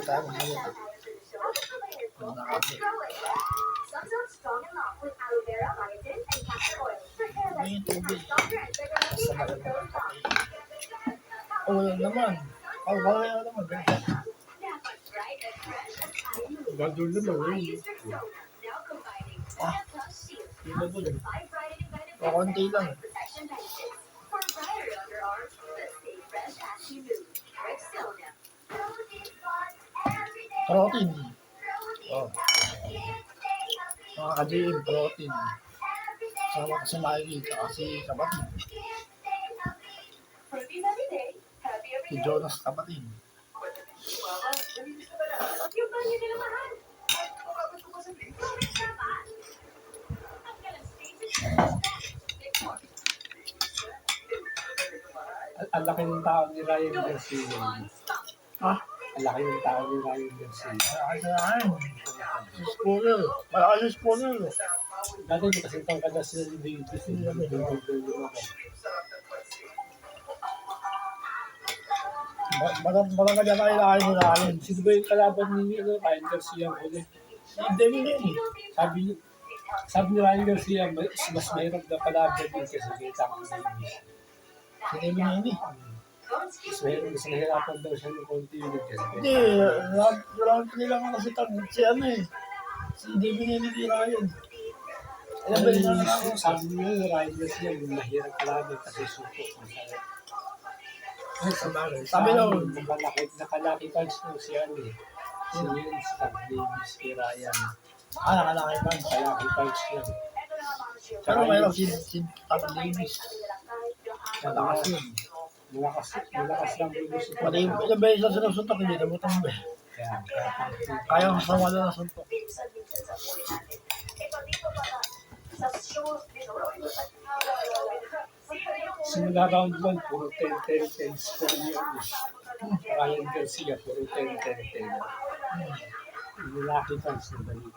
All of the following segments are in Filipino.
tayo ngayon. May tubig. Sa malamang kape. Wala naman. Wala naman. Gagawin naman. Hindi po yun. Konti lang. Protein. Oh. Mga ka-GM, protein. Sama kasi makikita kasi kapatid. Si Jonas kapatid. Ang laki ng tao ni Ryan Garcia. Ha? Ang laki ng tao ni Ryan Garcia. Malaki na yan. Si Spooner. Malaki si Spooner. Dati hindi kasi itong kada sila ni Davis. Marang ka dyan tayo na kayo na kayo. Sino ba yung kalaban ni Ryan Garcia ang huli? Hindi mo yun eh. Sabi ni Ryan Garcia, mas mahirap na kalaban din kasi kita ko sa Davis. Hindi mo yun eh. Mas nahirapan daw siya ng konti yun kasi. Hindi, round nila nga kasi si ano eh. Si David hindi Ryan. Alam ba nila na ako? Sabi niya, Ryan Garcia, mahirap kalaban kasi suko. Sabi daw, nakalaki punch nung si ano eh. Si Jens, Davis, kay Ryan. nakalaki pa. Nakalaki punch lang. Pero mayroon si Tom Davis. Malakas yun. Malakas lang yung gusto. Pati ilang beses na sinusuntok, hindi na butang ba. Kaya ang sama na nasuntok. Simula round 1, puro 10-10-10 score yun. Ryan Garcia, puro 10-10-10. Lalaki punch na balik.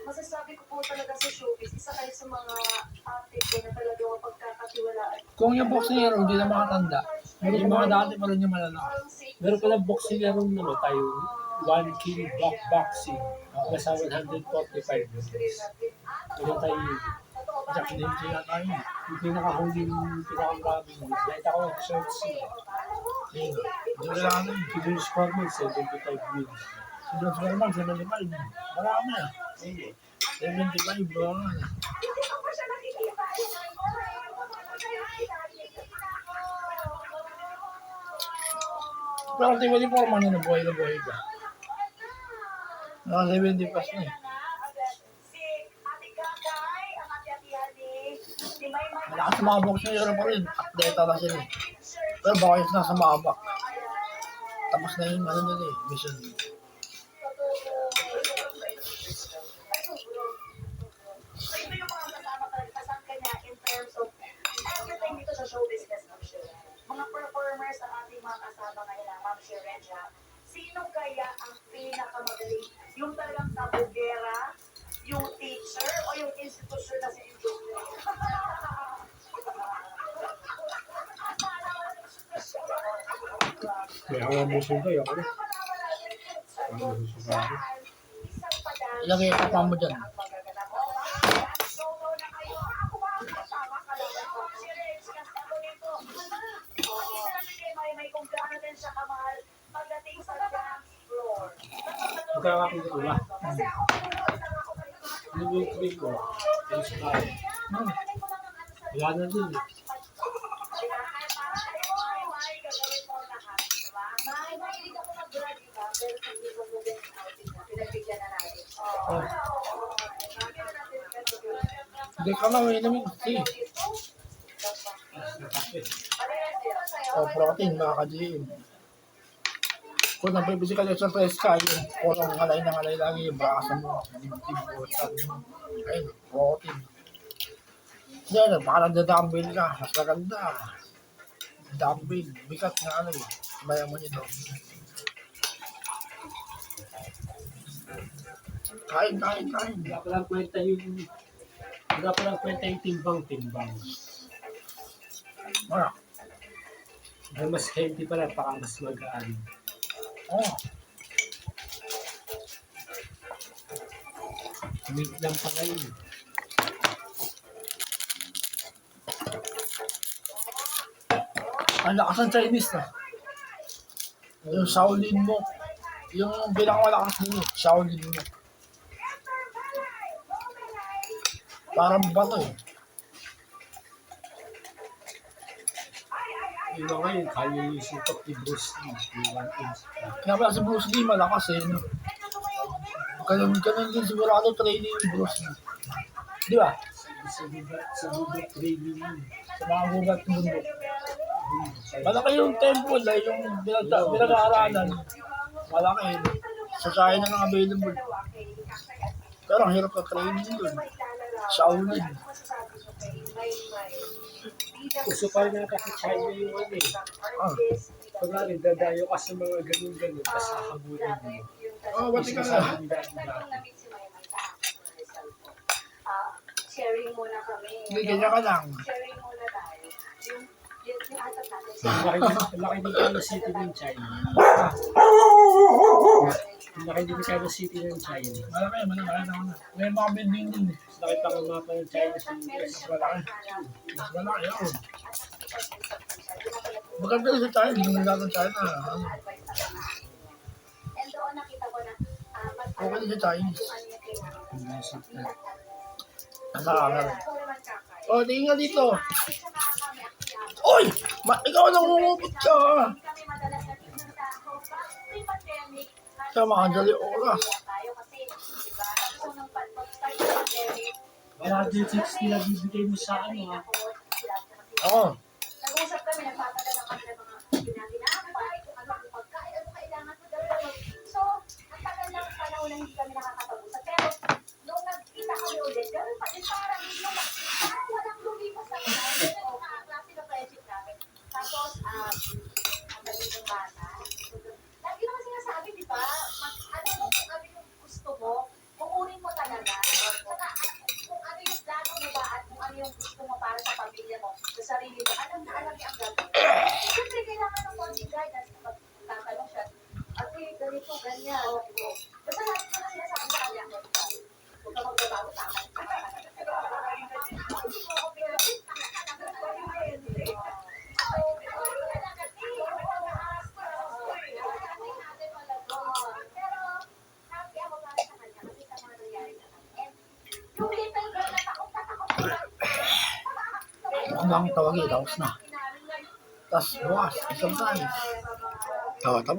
Masasabi ko po talaga sa showbiz, isa kayo sa mga active ko na talaga mapagkakatiwalaan. Kung yung boxing hero, hindi na makatanda. Pero yung mga dati pa rin yung malalakas. Meron pala boxing na rin naman tayo. 1 kill block boxing. Nasa 145 minutes. Wala tayo yun. Jack Dempsey na tayo. Yung pinakahuling pinakang-grabe yun. Nakita ko yung short scene. Hindi ko lang ano. Si Jules Corman, 75 wins. Si John Superman, 75. Marami ah. 75, bro. Pero ang tiwali po naman na buhay ka. Naka 70 plus na eh. Malakas sa mga box na yun pa rin. Atleta na sila eh. Pero baka yung nasa maabak. Tapos na yung ano nila eh. Mission. Mga performers ang ating mga kasama ngayon, Ma'am Shirenja. Sino kaya ang pinakamagaling? Yung talagang tabugera, yung teacher, o yung institusyon na si Industry? May awa mo siya kayo. Ako na. Ano gusto ka? Ilagay ka pa mo dyan. Magkakapit ko ba? Ano yung trip ko? Face time. Wala na din. Hindi ka na may namin. O protein, mga ka-GM. Kung nagpiphysical exercise ka, yung kurang halay na halay lagi, yung bakasan mo, dibdib mo, sabi mo, ayun, protein. Yan, baka nagda-dumbbell ka, mas maganda. Dumbbell, bigat nga ano eh, bayan mo nito. Kain. Hindi ako lang kwenta yung Wala pa lang kwenta yung timbang-timbang. Wala. Dahil mas healthy pala, baka mas magaan. Oo. Meat lang pala yun. Ang lakas ng Chinese na. Yung Shaolin mo. Yung pinakamalakas nila. Shaolin mo. Parang bato eh. Yung mga yun, kaya yung sutok ni Bruce Lee. Yung 1 inch. Kaya pala si Bruce Lee malakas eh. No? Ganun din sigurado training ni Bruce Lee. Di ba? Sa bubot training yun. Sa mga gubat ng mundo. Malaki yung temple ay yung pinag-aaralan. Malaki eh. Sa China nang available. Pero ang hirap na training yun. Shaolin. Uso pa rin nata sa China yung ano eh. Ah. Pag nga rin, dadayo ka sa mga ganun-ganun, tapos kakabunin mo. Oh, ba't ka na? Sabi nila, dati. Sharing muna kami. Hindi, ganyan ka lang. Sharing muna tayo. Yung atat natin. Laki din kayo city ng China. Laki din kayo city ng China. Malaki na. May mga building din eh. Laki pa ang mapa ng China sa US. Malaki. Mas malaki ako. Maganda rin sa China. Hindi naman lahat ng China. Ano? And doon nakita ko na Okay din sa Chinese. Nakakala rin. Oh, tingin nga dito. Oy! Ikaw ang nangungupit ka. kami madalas natin sa pre-pandemic. Sa mga dali oras. Tayo kasi, di ba? Tapos nung pag-start ng pandemic, Wala din 60 na bibigay mo sa ano ha. Oo. nag-usap kami, nagpapadala kami ng mga ginagawa, kung ano ang pagkain, ano kailangan mo daw. So, ang tagal ng panahon na hindi kami nakakapag-usap. Pero, nung nagkita kami ulit, gano'n pa din parang walang lumipas na kami. Klase na friendship namin. Tapos, ang galing ng bata. Lagi naman sinasabi, di ba? Ano yung gusto mo, kukunin mo talaga. Saka, kung ano yung plano mo ba at kung ano yung gusto mo para sa pamilya mo, sa sarili mo, alam na alam niya ang gagawin. Siyempre, kailangan ng konting guidance kapag tatanong siya, ate, ganito, ganyan. Basta lahat ko na sinasabi sa kanya, huwag ka magbabago, tama. Hindi mo ako pinapit. Pero, happy ako para sa kanya kasi sa mga nangyari sa kanya. Yung little girl na takot na takot na Ang tawag eh. Tapos na. Tapos bukas. Isang tayo. Oo, tapos.